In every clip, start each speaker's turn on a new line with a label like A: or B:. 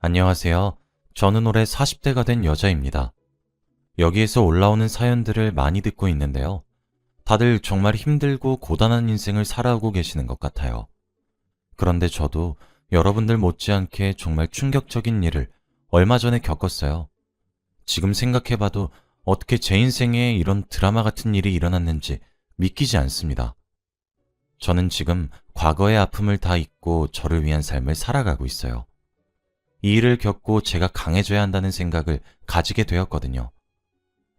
A: 안녕하세요. 저는 올해 40대가 된 여자입니다. 여기에서 올라오는 사연들을 많이 듣고 있는데요. 다들 정말 힘들고 고단한 인생을 살아오고 계시는 것 같아요. 그런데 저도 여러분들 못지않게 정말 충격적인 일을 얼마 전에 겪었어요. 지금 생각해봐도 어떻게 제 인생에 이런 드라마 같은 일이 일어났는지 믿기지 않습니다. 저는 지금 과거의 아픔을 다 잊고 저를 위한 삶을 살아가고 있어요. 이 일을 겪고 제가 강해져야 한다는 생각을 가지게 되었거든요.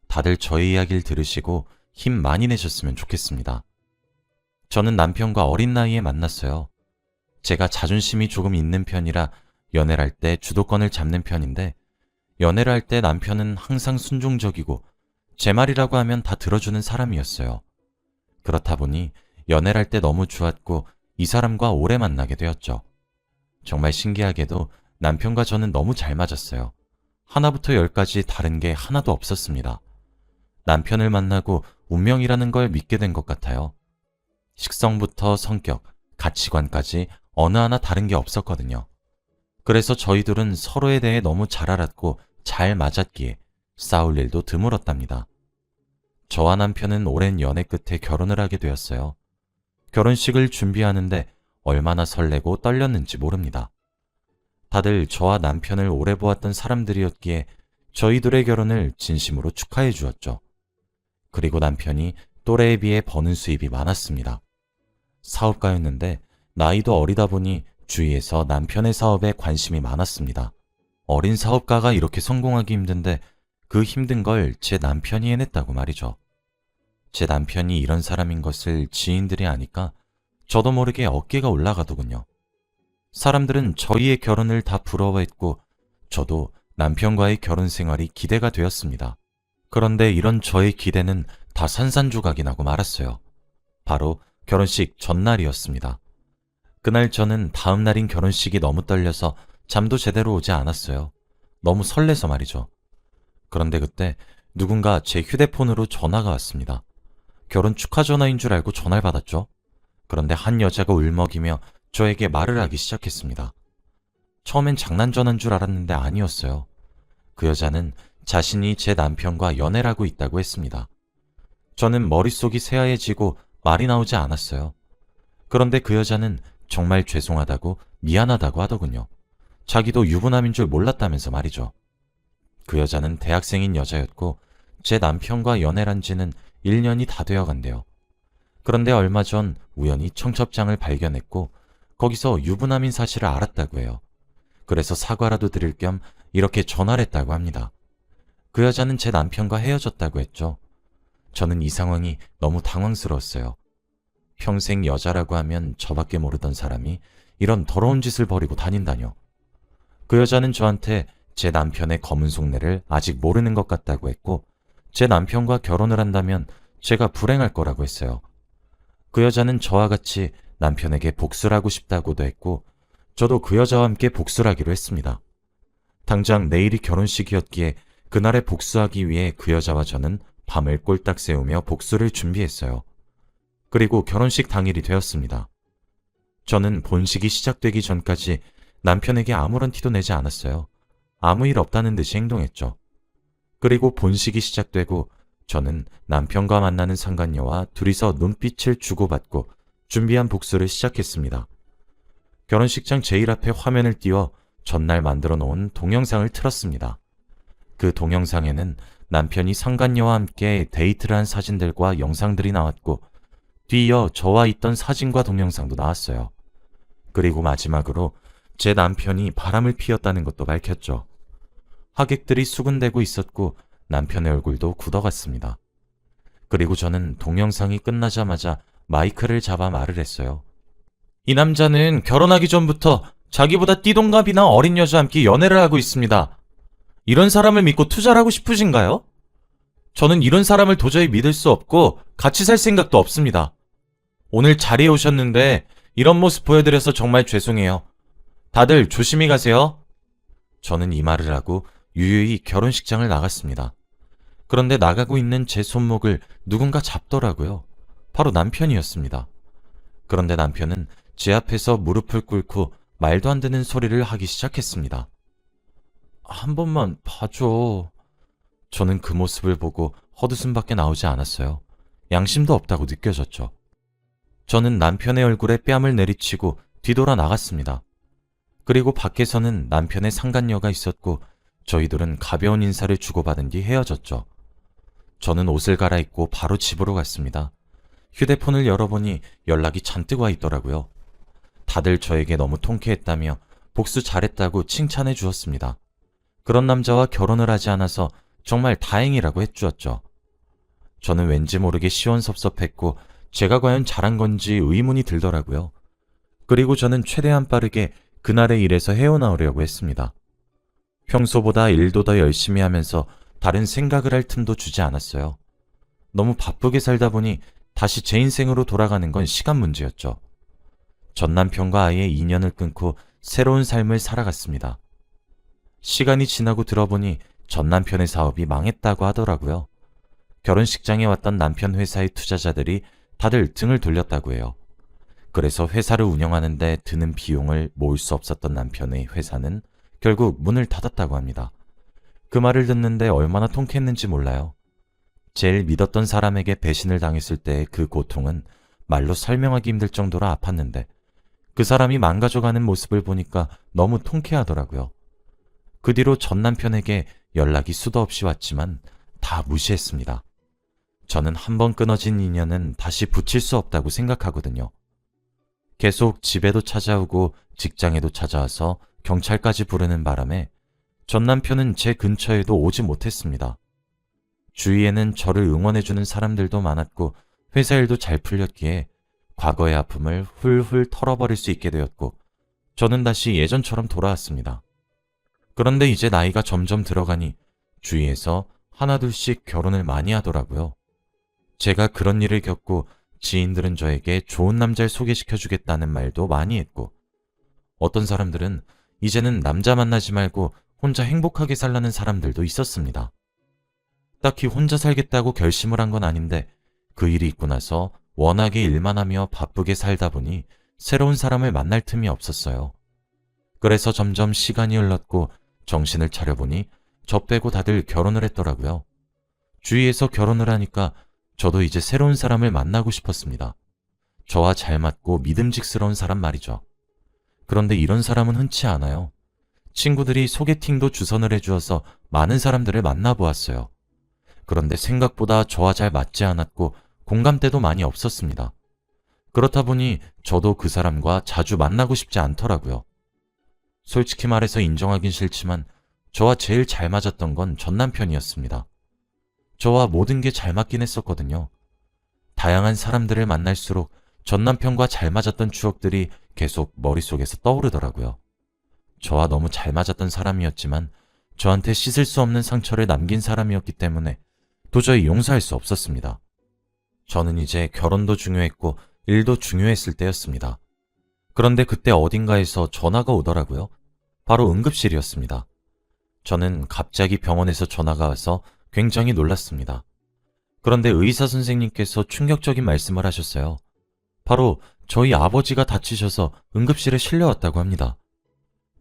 A: 다들 저의 이야기를 들으시고 힘 많이 내셨으면 좋겠습니다. 저는 남편과 어린 나이에 만났어요. 제가 자존심이 조금 있는 편이라 연애를 할 때 주도권을 잡는 편인데, 연애를 할 때 남편은 항상 순종적이고 제 말이라고 하면 다 들어주는 사람이었어요. 그렇다 보니 연애를 할 때 너무 좋았고 이 사람과 오래 만나게 되었죠. 정말 신기하게도 남편과 저는 너무 잘 맞았어요. 하나부터 열까지 다른 게 하나도 없었습니다. 남편을 만나고 운명이라는 걸 믿게 된 것 같아요. 식성부터 성격, 가치관까지 어느 하나 다른 게 없었거든요. 그래서 저희 둘은 서로에 대해 너무 잘 알았고 잘 맞았기에 싸울 일도 드물었답니다. 저와 남편은 오랜 연애 끝에 결혼을 하게 되었어요. 결혼식을 준비하는데 얼마나 설레고 떨렸는지 모릅니다. 다들 저와 남편을 오래 보았던 사람들이었기에 저희 둘의 결혼을 진심으로 축하해 주었죠. 그리고 남편이 또래에 비해 버는 수입이 많았습니다. 사업가였는데 나이도 어리다 보니 주위에서 남편의 사업에 관심이 많았습니다. 어린 사업가가 이렇게 성공하기 힘든데 그 힘든 걸 제 남편이 해냈다고 말이죠. 제 남편이 이런 사람인 것을 지인들이 아니까 저도 모르게 어깨가 올라가더군요. 사람들은 저희의 결혼을 다 부러워했고 저도 남편과의 결혼 생활이 기대가 되었습니다. 그런데 이런 저의 기대는 다 산산조각이 나고 말았어요. 바로 결혼식 전날이었습니다. 그날 저는 다음 날인 결혼식이 너무 떨려서 잠도 제대로 오지 않았어요. 너무 설레서 말이죠. 그런데 그때 누군가 제 휴대폰으로 전화가 왔습니다. 결혼 축하 전화인 줄 알고 전화를 받았죠. 그런데 한 여자가 울먹이며 저에게 말을 하기 시작했습니다. 처음엔 장난 전화인 줄 알았는데 아니었어요. 그 여자는 자신이 제 남편과 연애를 하고 있다고 했습니다. 저는 머릿속이 새하얘지고 말이 나오지 않았어요. 그런데 그 여자는 정말 죄송하다고 미안하다고 하더군요. 자기도 유부남인 줄 몰랐다면서 말이죠. 그 여자는 대학생인 여자였고 제 남편과 연애를 한 지는 1년이 다 되어 간대요. 그런데 얼마 전 우연히 청첩장을 발견했고 거기서 유부남인 사실을 알았다고 해요. 그래서 사과라도 드릴 겸 이렇게 전화를 했다고 합니다. 그 여자는 제 남편과 헤어졌다고 했죠. 저는 이 상황이 너무 당황스러웠어요. 평생 여자라고 하면 저밖에 모르던 사람이 이런 더러운 짓을 벌이고 다닌다뇨. 그 여자는 저한테 제 남편의 검은 속내를 아직 모르는 것 같다고 했고 제 남편과 결혼을 한다면 제가 불행할 거라고 했어요. 그 여자는 저와 같이 남편에게 복수를 하고 싶다고도 했고 저도 그 여자와 함께 복수를 하기로 했습니다. 당장 내일이 결혼식이었기에 그날에 복수하기 위해 그 여자와 저는 밤을 꼴딱 새우며 복수를 준비했어요. 그리고 결혼식 당일이 되었습니다. 저는 본식이 시작되기 전까지 남편에게 아무런 티도 내지 않았어요. 아무 일 없다는 듯이 행동했죠. 그리고 본식이 시작되고 저는 남편과 만나는 상간녀와 둘이서 눈빛을 주고받고 준비한 복수를 시작했습니다. 결혼식장 제일 앞에 화면을 띄워 전날 만들어 놓은 동영상을 틀었습니다. 그 동영상에는 남편이 상간녀와 함께 데이트를 한 사진들과 영상들이 나왔고 뒤이어 저와 있던 사진과 동영상도 나왔어요. 그리고 마지막으로 제 남편이 바람을 피웠다는 것도 밝혔죠. 하객들이 수군대고 있었고 남편의 얼굴도 굳어갔습니다. 그리고 저는 동영상이 끝나자마자 마이크를 잡아 말을 했어요. 이 남자는 결혼하기 전부터 자기보다 띠동갑이나 어린 여자와 함께 연애를 하고 있습니다. 이런 사람을 믿고 투자를 하고 싶으신가요? 저는 이런 사람을 도저히 믿을 수 없고 같이 살 생각도 없습니다. 오늘 자리에 오셨는데 이런 모습 보여드려서 정말 죄송해요. 다들 조심히 가세요. 저는 이 말을 하고 유유히 결혼식장을 나갔습니다. 그런데 나가고 있는 제 손목을 누군가 잡더라고요. 바로 남편이었습니다. 그런데 남편은 제 앞에서 무릎을 꿇고 말도 안 되는 소리를 하기 시작했습니다. 한 번만 봐줘. 저는 그 모습을 보고 헛웃음밖에 나오지 않았어요. 양심도 없다고 느껴졌죠. 저는 남편의 얼굴에 뺨을 내리치고 뒤돌아 나갔습니다. 그리고 밖에서는 남편의 상간녀가 있었고 저희들은 가벼운 인사를 주고받은 뒤 헤어졌죠. 저는 옷을 갈아입고 바로 집으로 갔습니다. 휴대폰을 열어보니 연락이 잔뜩 와 있더라고요. 다들 저에게 너무 통쾌했다며 복수 잘했다고 칭찬해 주었습니다. 그런 남자와 결혼을 하지 않아서 정말 다행이라고 해주었죠. 저는 왠지 모르게 시원섭섭했고 제가 과연 잘한 건지 의문이 들더라고요. 그리고 저는 최대한 빠르게 그날의 일에서 헤어나오려고 했습니다. 평소보다 일도 더 열심히 하면서 다른 생각을 할 틈도 주지 않았어요. 너무 바쁘게 살다 보니 다시 제 인생으로 돌아가는 건 시간 문제였죠. 전 남편과 아예 인연을 끊고 새로운 삶을 살아갔습니다. 시간이 지나고 들어보니 전 남편의 사업이 망했다고 하더라고요. 결혼식장에 왔던 남편 회사의 투자자들이 다들 등을 돌렸다고 해요. 그래서 회사를 운영하는데 드는 비용을 모을 수 없었던 남편의 회사는 결국 문을 닫았다고 합니다. 그 말을 듣는데 얼마나 통쾌했는지 몰라요. 제일 믿었던 사람에게 배신을 당했을 때의 그 고통은 말로 설명하기 힘들 정도로 아팠는데 그 사람이 망가져가는 모습을 보니까 너무 통쾌하더라고요. 그 뒤로 전 남편에게 연락이 수도 없이 왔지만 다 무시했습니다. 저는 한번 끊어진 인연은 다시 붙일 수 없다고 생각하거든요. 계속 집에도 찾아오고 직장에도 찾아와서 경찰까지 부르는 바람에 전 남편은 제 근처에도 오지 못했습니다. 주위에는 저를 응원해주는 사람들도 많았고 회사 일도 잘 풀렸기에 과거의 아픔을 훌훌 털어버릴 수 있게 되었고 저는 다시 예전처럼 돌아왔습니다. 그런데 이제 나이가 점점 들어가니 주위에서 하나둘씩 결혼을 많이 하더라고요. 제가 그런 일을 겪고 지인들은 저에게 좋은 남자를 소개시켜주겠다는 말도 많이 했고 어떤 사람들은 이제는 남자 만나지 말고 혼자 행복하게 살라는 사람들도 있었습니다. 딱히 혼자 살겠다고 결심을 한 건 아닌데 그 일이 있고 나서 워낙에 일만 하며 바쁘게 살다 보니 새로운 사람을 만날 틈이 없었어요. 그래서 점점 시간이 흘렀고 정신을 차려보니 저 빼고 다들 결혼을 했더라고요. 주위에서 결혼을 하니까 저도 이제 새로운 사람을 만나고 싶었습니다. 저와 잘 맞고 믿음직스러운 사람 말이죠. 그런데 이런 사람은 흔치 않아요. 친구들이 소개팅도 주선을 해주어서 많은 사람들을 만나보았어요. 그런데 생각보다 저와 잘 맞지 않았고 공감대도 많이 없었습니다. 그렇다 보니 저도 그 사람과 자주 만나고 싶지 않더라고요. 솔직히 말해서 인정하긴 싫지만 저와 제일 잘 맞았던 건 전 남편이었습니다. 저와 모든 게 잘 맞긴 했었거든요. 다양한 사람들을 만날수록 전 남편과 잘 맞았던 추억들이 계속 머릿속에서 떠오르더라고요. 저와 너무 잘 맞았던 사람이었지만 저한테 씻을 수 없는 상처를 남긴 사람이었기 때문에 도저히 용서할 수 없었습니다. 저는 이제 결혼도 중요했고 일도 중요했을 때였습니다. 그런데 그때 어딘가에서 전화가 오더라고요. 바로 응급실이었습니다. 저는 갑자기 병원에서 전화가 와서 굉장히 놀랐습니다. 그런데 의사 선생님께서 충격적인 말씀을 하셨어요. 바로 저희 아버지가 다치셔서 응급실에 실려왔다고 합니다.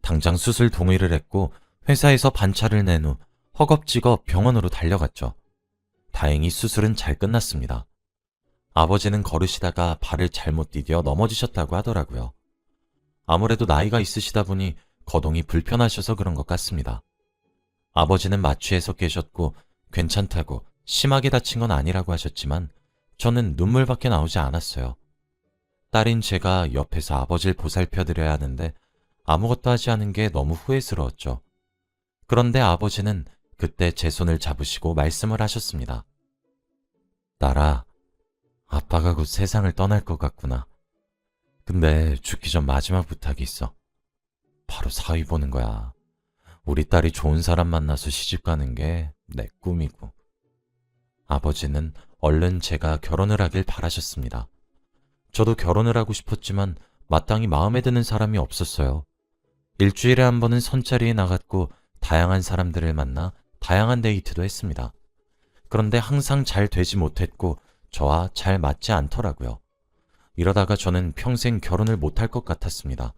A: 당장 수술 동의를 했고 회사에서 반차를 낸 후 허겁지겁 병원으로 달려갔죠. 다행히 수술은 잘 끝났습니다. 아버지는 걸으시다가 발을 잘못 디뎌 넘어지셨다고 하더라고요. 아무래도 나이가 있으시다 보니 거동이 불편하셔서 그런 것 같습니다. 아버지는 마취해서 깨셨고 괜찮다고 심하게 다친 건 아니라고 하셨지만 저는 눈물밖에 나오지 않았어요. 딸인 제가 옆에서 아버지를 보살펴드려야 하는데 아무것도 하지 않은 게 너무 후회스러웠죠. 그런데 아버지는 그때 제 손을 잡으시고 말씀을 하셨습니다. 딸아, 아빠가 곧 세상을 떠날 것 같구나. 근데 죽기 전 마지막 부탁이 있어. 바로 사위 보는 거야. 우리 딸이 좋은 사람 만나서 시집 가는 게 내 꿈이고. 아버지는 얼른 제가 결혼을 하길 바라셨습니다. 저도 결혼을 하고 싶었지만 마땅히 마음에 드는 사람이 없었어요. 일주일에 한 번은 선자리에 나갔고 다양한 사람들을 만나 다양한 데이트도 했습니다. 그런데 항상 잘 되지 못했고 저와 잘 맞지 않더라고요. 이러다가 저는 평생 결혼을 못할 것 같았습니다.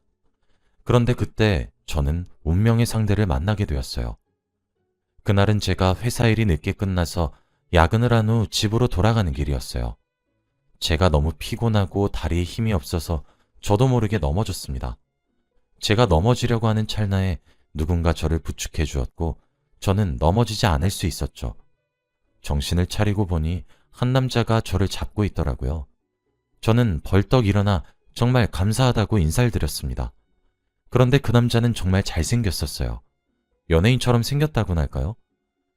A: 그런데 그때 저는 운명의 상대를 만나게 되었어요. 그날은 제가 회사 일이 늦게 끝나서 야근을 한 후 집으로 돌아가는 길이었어요. 제가 너무 피곤하고 다리에 힘이 없어서 저도 모르게 넘어졌습니다. 제가 넘어지려고 하는 찰나에 누군가 저를 부축해 주었고 저는 넘어지지 않을 수 있었죠. 정신을 차리고 보니 한 남자가 저를 잡고 있더라고요. 저는 벌떡 일어나 정말 감사하다고 인사를 드렸습니다. 그런데 그 남자는 정말 잘생겼었어요. 연예인처럼 생겼다고나 할까요?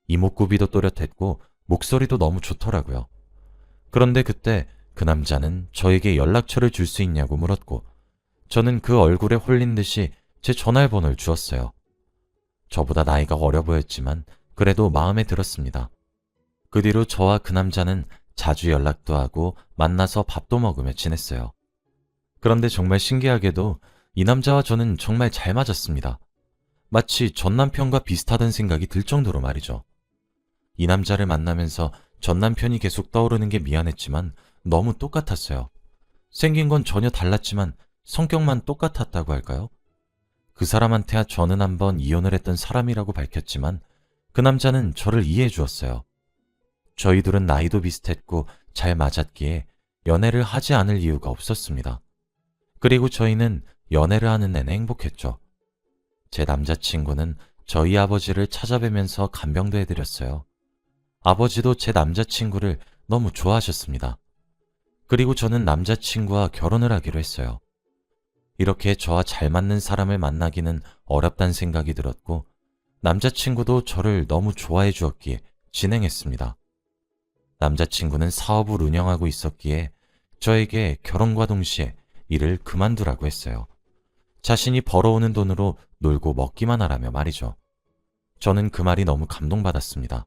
A: 이목구비도 또렷했고 목소리도 너무 좋더라고요. 그런데 그때 그 남자는 저에게 연락처를 줄 수 있냐고 물었고 저는 그 얼굴에 홀린 듯이 제 전화번호를 주었어요. 저보다 나이가 어려 보였지만 그래도 마음에 들었습니다. 그 뒤로 저와 그 남자는 자주 연락도 하고 만나서 밥도 먹으며 지냈어요. 그런데 정말 신기하게도 이 남자와 저는 정말 잘 맞았습니다. 마치 전 남편과 비슷하다는 생각이 들 정도로 말이죠. 이 남자를 만나면서 전 남편이 계속 떠오르는 게 미안했지만 너무 똑같았어요. 생긴 건 전혀 달랐지만 성격만 똑같았다고 할까요? 그 사람한테야 저는 한번 이혼을 했던 사람이라고 밝혔지만 그 남자는 저를 이해해 주었어요. 저희 둘은 나이도 비슷했고 잘 맞았기에 연애를 하지 않을 이유가 없었습니다. 그리고 저희는 연애를 하는 내내 행복했죠. 제 남자친구는 저희 아버지를 찾아뵈면서 간병도 해드렸어요. 아버지도 제 남자친구를 너무 좋아하셨습니다. 그리고 저는 남자친구와 결혼을 하기로 했어요. 이렇게 저와 잘 맞는 사람을 만나기는 어렵다는 생각이 들었고 남자친구도 저를 너무 좋아해 주었기에 진행했습니다. 남자친구는 사업을 운영하고 있었기에 저에게 결혼과 동시에 일을 그만두라고 했어요. 자신이 벌어오는 돈으로 놀고 먹기만 하라며 말이죠. 저는 그 말이 너무 감동받았습니다.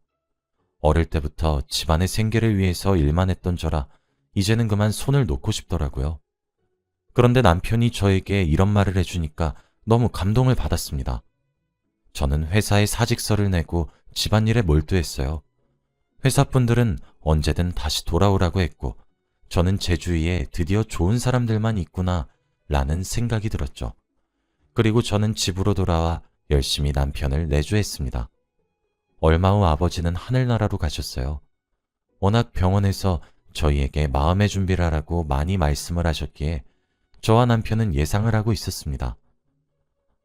A: 어릴 때부터 집안의 생계를 위해서 일만 했던 저라 이제는 그만 손을 놓고 싶더라고요. 그런데 남편이 저에게 이런 말을 해주니까 너무 감동을 받았습니다. 저는 회사에 사직서를 내고 집안일에 몰두했어요. 회사분들은 언제든 다시 돌아오라고 했고 저는 제 주위에 드디어 좋은 사람들만 있구나 라는 생각이 들었죠. 그리고 저는 집으로 돌아와 열심히 남편을 내조했습니다. 얼마 후 아버지는 하늘나라로 가셨어요. 워낙 병원에서 저희에게 마음의 준비를 하라고 많이 말씀을 하셨기에 저와 남편은 예상을 하고 있었습니다.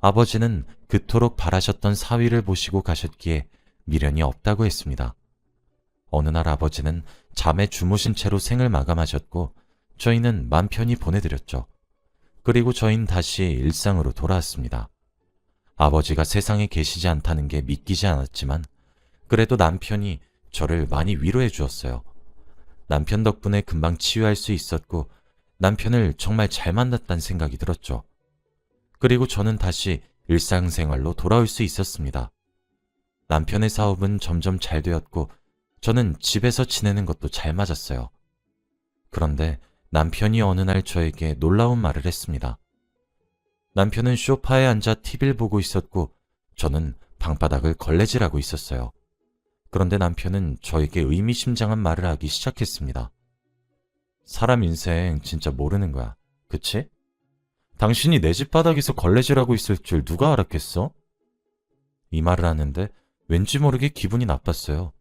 A: 아버지는 그토록 바라셨던 사위를 보시고 가셨기에 미련이 없다고 했습니다. 어느 날 아버지는 잠에 주무신 채로 생을 마감하셨고 저희는 맘 편히 보내드렸죠. 그리고 저희는 다시 일상으로 돌아왔습니다. 아버지가 세상에 계시지 않다는 게 믿기지 않았지만 그래도 남편이 저를 많이 위로해 주었어요. 남편 덕분에 금방 치유할 수 있었고 남편을 정말 잘 만났다는 생각이 들었죠. 그리고 저는 다시 일상생활로 돌아올 수 있었습니다. 남편의 사업은 점점 잘 되었고 저는 집에서 지내는 것도 잘 맞았어요. 그런데 남편이 어느 날 저에게 놀라운 말을 했습니다. 남편은 소파에 앉아 TV를 보고 있었고 저는 방바닥을 걸레질하고 있었어요. 그런데 남편은 저에게 의미심장한 말을 하기 시작했습니다. 사람 인생 진짜 모르는 거야. 그치? 당신이 내 집 바닥에서 걸레질하고 있을 줄 누가 알았겠어? 이 말을 하는데 왠지 모르게 기분이 나빴어요.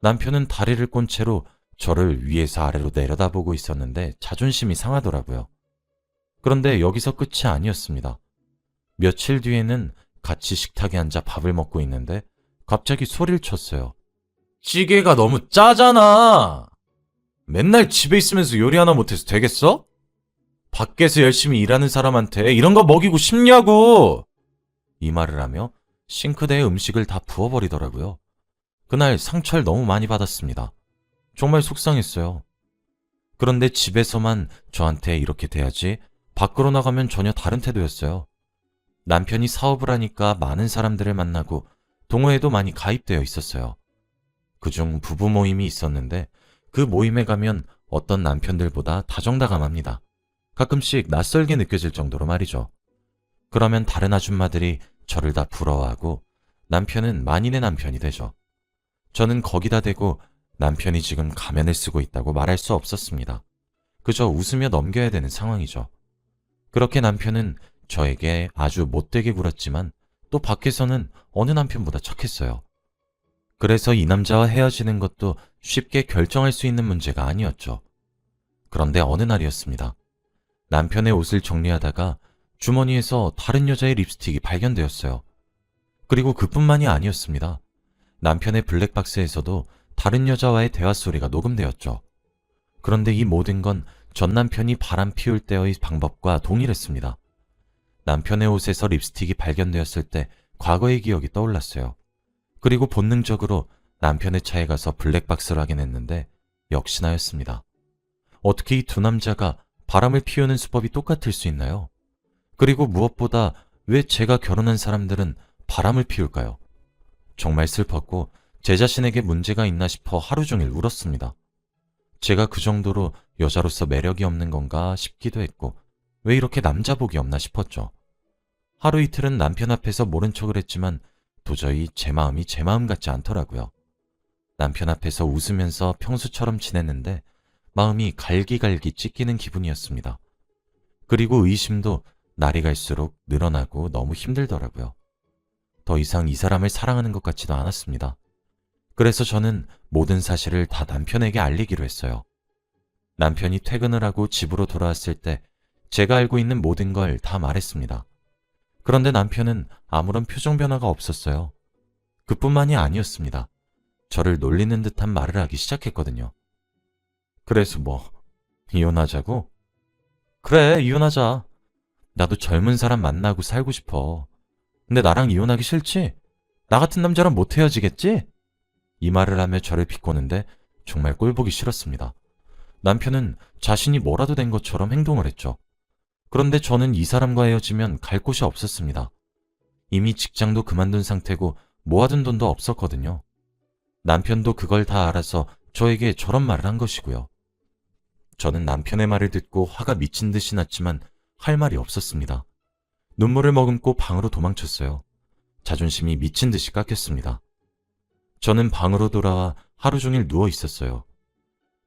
A: 남편은 다리를 꼰 채로 저를 위에서 아래로 내려다보고 있었는데 자존심이 상하더라고요. 그런데 여기서 끝이 아니었습니다. 며칠 뒤에는 같이 식탁에 앉아 밥을 먹고 있는데 갑자기 소리를 쳤어요. 찌개가 너무 짜잖아! 맨날 집에 있으면서 요리 하나 못해서 되겠어? 밖에서 열심히 일하는 사람한테 이런 거 먹이고 싶냐고! 이 말을 하며 싱크대에 음식을 다 부어버리더라고요. 그날 상처를 너무 많이 받았습니다. 정말 속상했어요. 그런데 집에서만 저한테 이렇게 돼야지 밖으로 나가면 전혀 다른 태도였어요. 남편이 사업을 하니까 많은 사람들을 만나고 동호회도 많이 가입되어 있었어요. 그중 부부 모임이 있었는데 그 모임에 가면 어떤 남편들보다 다정다감합니다. 가끔씩 낯설게 느껴질 정도로 말이죠. 그러면 다른 아줌마들이 저를 다 부러워하고 남편은 만인의 남편이 되죠. 저는 거기다 대고 남편이 지금 가면을 쓰고 있다고 말할 수 없었습니다. 그저 웃으며 넘겨야 되는 상황이죠. 그렇게 남편은 저에게 아주 못되게 굴었지만 또 밖에서는 어느 남편보다 착했어요. 그래서 이 남자와 헤어지는 것도 쉽게 결정할 수 있는 문제가 아니었죠. 그런데 어느 날이었습니다. 남편의 옷을 정리하다가 주머니에서 다른 여자의 립스틱이 발견되었어요. 그리고 그뿐만이 아니었습니다. 남편의 블랙박스에서도 다른 여자와의 대화 소리가 녹음되었죠. 그런데 이 모든 건 전 남편이 바람 피울 때의 방법과 동일했습니다. 남편의 옷에서 립스틱이 발견되었을 때 과거의 기억이 떠올랐어요. 그리고 본능적으로 남편의 차에 가서 블랙박스를 확인했는데 역시나였습니다. 어떻게 이 두 남자가 바람을 피우는 수법이 똑같을 수 있나요? 그리고 무엇보다 왜 제가 결혼한 사람들은 바람을 피울까요? 정말 슬펐고 제 자신에게 문제가 있나 싶어 하루 종일 울었습니다. 제가 그 정도로 여자로서 매력이 없는 건가 싶기도 했고 왜 이렇게 남자복이 없나 싶었죠. 하루 이틀은 남편 앞에서 모른 척을 했지만 도저히 제 마음이 제 마음 같지 않더라고요. 남편 앞에서 웃으면서 평소처럼 지냈는데 마음이 갈기갈기 찢기는 기분이었습니다. 그리고 의심도 날이 갈수록 늘어나고 너무 힘들더라고요. 더 이상 이 사람을 사랑하는 것 같지도 않았습니다. 그래서 저는 모든 사실을 다 남편에게 알리기로 했어요. 남편이 퇴근을 하고 집으로 돌아왔을 때 제가 알고 있는 모든 걸 다 말했습니다. 그런데 남편은 아무런 표정 변화가 없었어요. 그뿐만이 아니었습니다. 저를 놀리는 듯한 말을 하기 시작했거든요. 그래서 뭐, 이혼하자고? 그래, 이혼하자. 나도 젊은 사람 만나고 살고 싶어. 근데 나랑 이혼하기 싫지? 나 같은 남자랑 못 헤어지겠지? 이 말을 하며 저를 비꼬는데 정말 꼴보기 싫었습니다. 남편은 자신이 뭐라도 된 것처럼 행동을 했죠. 그런데 저는 이 사람과 헤어지면 갈 곳이 없었습니다. 이미 직장도 그만둔 상태고 모아둔 돈도 없었거든요. 남편도 그걸 다 알아서 저에게 저런 말을 한 것이고요. 저는 남편의 말을 듣고 화가 미친 듯이 났지만 할 말이 없었습니다. 눈물을 머금고 방으로 도망쳤어요. 자존심이 미친 듯이 깎였습니다. 저는 방으로 돌아와 하루 종일 누워 있었어요.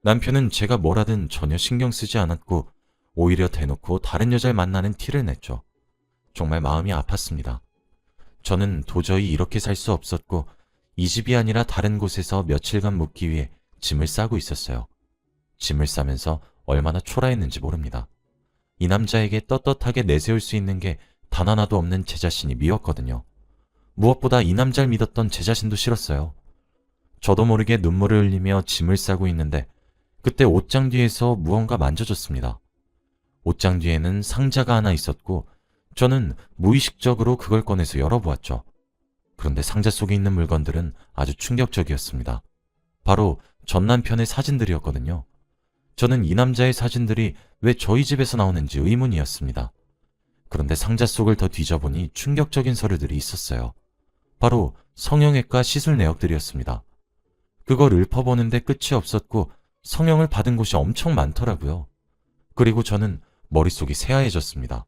A: 남편은 제가 뭘 하든 전혀 신경 쓰지 않았고 오히려 대놓고 다른 여자를 만나는 티를 냈죠. 정말 마음이 아팠습니다. 저는 도저히 이렇게 살 수 없었고 이 집이 아니라 다른 곳에서 며칠간 묵기 위해 짐을 싸고 있었어요. 짐을 싸면서 얼마나 초라했는지 모릅니다. 이 남자에게 떳떳하게 내세울 수 있는 게 단 하나도 없는 제 자신이 미웠거든요. 무엇보다 이 남자를 믿었던 제 자신도 싫었어요. 저도 모르게 눈물을 흘리며 짐을 싸고 있는데 그때 옷장 뒤에서 무언가 만져졌습니다. 옷장 뒤에는 상자가 하나 있었고 저는 무의식적으로 그걸 꺼내서 열어보았죠. 그런데 상자 속에 있는 물건들은 아주 충격적이었습니다. 바로 전 남편의 사진들이었거든요. 저는 이 남자의 사진들이 왜 저희 집에서 나오는지 의문이었습니다. 그런데 상자 속을 더 뒤져보니 충격적인 서류들이 있었어요. 바로 성형외과 시술 내역들이었습니다. 그걸 읊어보는데 끝이 없었고 성형을 받은 곳이 엄청 많더라고요. 그리고 저는 머릿속이 새하얘졌습니다.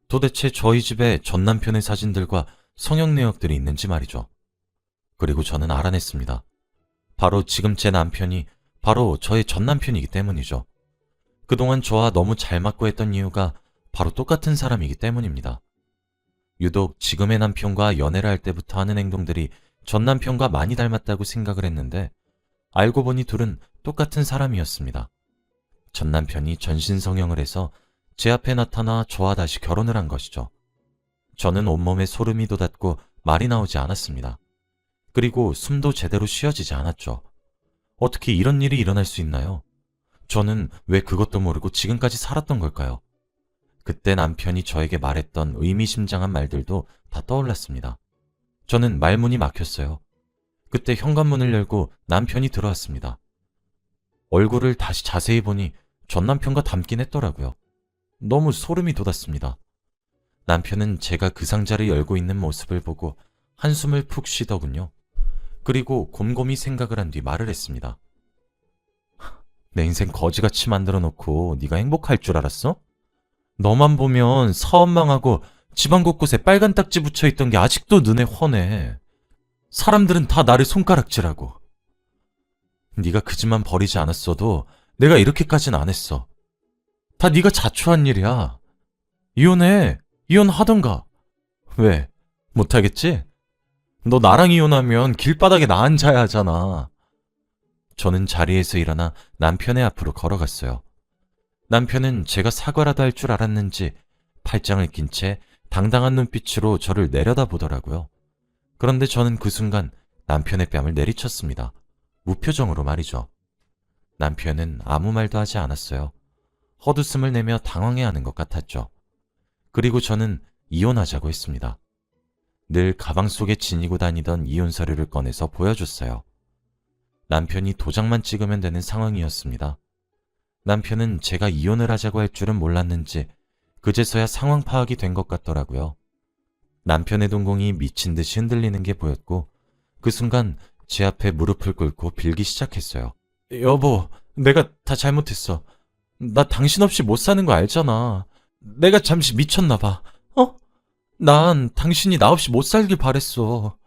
A: 도대체 저희 집에 전 남편의 사진들과 성형 내역들이 있는지 말이죠. 그리고 저는 알아냈습니다. 바로 지금 제 남편이 바로 저의 전 남편이기 때문이죠. 그동안 저와 너무 잘 맞고 했던 이유가 바로 똑같은 사람이기 때문입니다. 유독 지금의 남편과 연애를 할 때부터 하는 행동들이 전 남편과 많이 닮았다고 생각을 했는데 알고 보니 둘은 똑같은 사람이었습니다. 전 남편이 전신 성형을 해서 제 앞에 나타나 저와 다시 결혼을 한 것이죠. 저는 온몸에 소름이 돋았고 말이 나오지 않았습니다. 그리고 숨도 제대로 쉬어지지 않았죠. 어떻게 이런 일이 일어날 수 있나요? 저는 왜 그것도 모르고 지금까지 살았던 걸까요? 그때 남편이 저에게 말했던 의미심장한 말들도 다 떠올랐습니다. 저는 말문이 막혔어요. 그때 현관문을 열고 남편이 들어왔습니다. 얼굴을 다시 자세히 보니 전 남편과 닮긴 했더라고요. 너무 소름이 돋았습니다. 남편은 제가 그 상자를 열고 있는 모습을 보고 한숨을 푹 쉬더군요. 그리고 곰곰이 생각을 한 뒤 말을 했습니다. 내 인생 거지같이 만들어 놓고 네가 행복할 줄 알았어? 너만 보면 사업 망하고 집안 곳곳에 빨간 딱지 붙여있던 게 아직도 눈에 훤해. 사람들은 다 나를 손가락질하고. 네가 그 집만 버리지 않았어도 내가 이렇게까지는 안 했어. 다 네가 자초한 일이야. 이혼해. 이혼하던가. 왜? 못하겠지? 너 나랑 이혼하면 길바닥에 나 앉아야 하잖아. 저는 자리에서 일어나 남편의 앞으로 걸어갔어요. 남편은 제가 사과라도 할 줄 알았는지 팔짱을 낀 채 당당한 눈빛으로 저를 내려다보더라고요. 그런데 저는 그 순간 남편의 뺨을 내리쳤습니다. 무표정으로 말이죠. 남편은 아무 말도 하지 않았어요. 헛웃음을 내며 당황해하는 것 같았죠. 그리고 저는 이혼하자고 했습니다. 늘 가방 속에 지니고 다니던 이혼 서류를 꺼내서 보여줬어요. 남편이 도장만 찍으면 되는 상황이었습니다. 남편은 제가 이혼을 하자고 할 줄은 몰랐는지 그제서야 상황 파악이 된 것 같더라고요. 남편의 동공이 미친 듯이 흔들리는 게 보였고 그 순간 제 앞에 무릎을 꿇고 빌기 시작했어요. 여보, 내가 다 잘못했어. 나 당신 없이 못 사는 거 알잖아. 내가 잠시 미쳤나 봐. 난 당신이 나 없이 못 살길 바랬어.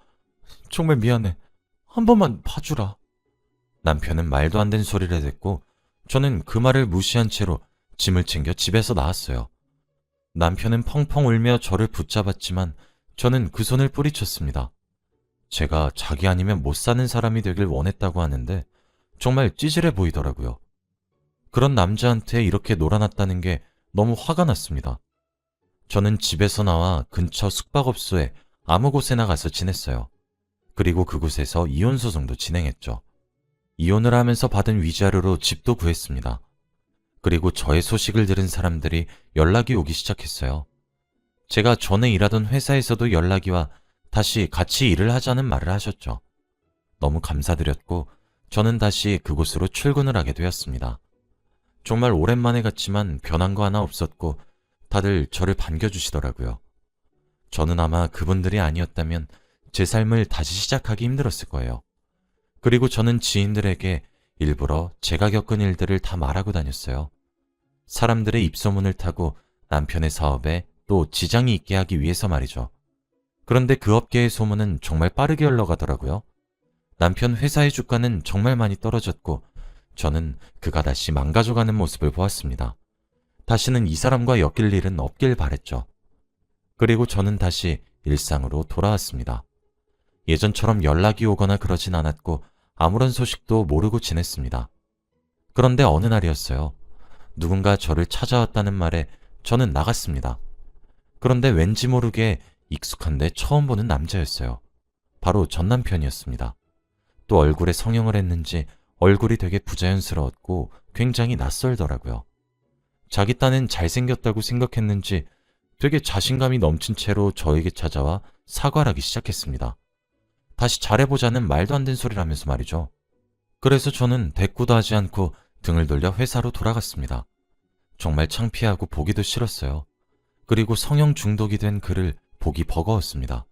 A: 정말 미안해. 한 번만 봐주라. 남편은 말도 안 되는 소리를 했고 저는 그 말을 무시한 채로 짐을 챙겨 집에서 나왔어요. 남편은 펑펑 울며 저를 붙잡았지만 저는 그 손을 뿌리쳤습니다. 제가 자기 아니면 못 사는 사람이 되길 원했다고 하는데 정말 찌질해 보이더라고요. 그런 남자한테 이렇게 놀아났다는 게 너무 화가 났습니다. 저는 집에서 나와 근처 숙박업소에 아무 곳에나 가서 지냈어요. 그리고 그곳에서 이혼소송도 진행했죠. 이혼을 하면서 받은 위자료로 집도 구했습니다. 그리고 저의 소식을 들은 사람들이 연락이 오기 시작했어요. 제가 전에 일하던 회사에서도 연락이 와 다시 같이 일을 하자는 말을 하셨죠. 너무 감사드렸고 저는 다시 그곳으로 출근을 하게 되었습니다. 정말 오랜만에 갔지만 변한 거 하나 없었고 다들 저를 반겨주시더라고요. 저는 아마 그분들이 아니었다면 제 삶을 다시 시작하기 힘들었을 거예요. 그리고 저는 지인들에게 일부러 제가 겪은 일들을 다 말하고 다녔어요. 사람들의 입소문을 타고 남편의 사업에 또 지장이 있게 하기 위해서 말이죠. 그런데 그 업계의 소문은 정말 빠르게 흘러가더라고요. 남편 회사의 주가는 정말 많이 떨어졌고 저는 그가 다시 망가져가는 모습을 보았습니다. 다시는 이 사람과 엮일 일은 없길 바랬죠. 그리고 저는 다시 일상으로 돌아왔습니다. 예전처럼 연락이 오거나 그러진 않았고 아무런 소식도 모르고 지냈습니다. 그런데 어느 날이었어요. 누군가 저를 찾아왔다는 말에 저는 나갔습니다. 그런데 왠지 모르게 익숙한데 처음 보는 남자였어요. 바로 전 남편이었습니다. 또 얼굴에 성형을 했는지 얼굴이 되게 부자연스러웠고 굉장히 낯설더라고요. 자기 딴엔 잘생겼다고 생각했는지 되게 자신감이 넘친 채로 저에게 찾아와 사과를 하기 시작했습니다. 다시 잘해보자는 말도 안 되는 소리를 하면서 말이죠. 그래서 저는 대꾸도 하지 않고 등을 돌려 회사로 돌아갔습니다. 정말 창피하고 보기도 싫었어요. 그리고 성형 중독이 된 그를 보기 버거웠습니다.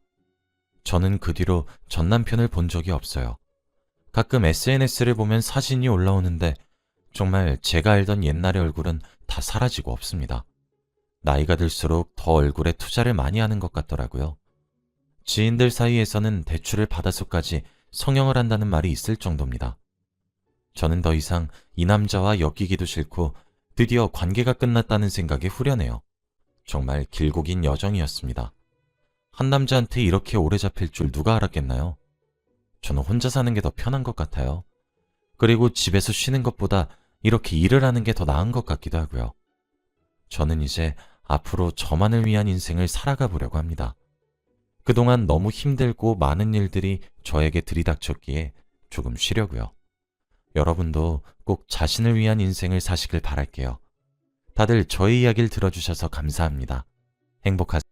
A: 저는 그 뒤로 전 남편을 본 적이 없어요. 가끔 SNS를 보면 사진이 올라오는데 정말 제가 알던 옛날의 얼굴은 다 사라지고 없습니다. 나이가 들수록 더 얼굴에 투자를 많이 하는 것 같더라고요. 지인들 사이에서는 대출을 받아서까지 성형을 한다는 말이 있을 정도입니다. 저는 더 이상 이 남자와 엮이기도 싫고 드디어 관계가 끝났다는 생각에 후련해요. 정말 길고 긴 여정이었습니다. 한 남자한테 이렇게 오래 잡힐 줄 누가 알았겠나요? 저는 혼자 사는 게 더 편한 것 같아요. 그리고 집에서 쉬는 것보다 이렇게 일을 하는 게 더 나은 것 같기도 하고요. 저는 이제 앞으로 저만을 위한 인생을 살아가 보려고 합니다. 그동안 너무 힘들고 많은 일들이 저에게 들이닥쳤기에 조금 쉬려고요. 여러분도 꼭 자신을 위한 인생을 사시길 바랄게요. 다들 저의 이야기를 들어주셔서 감사합니다. 행복하세요.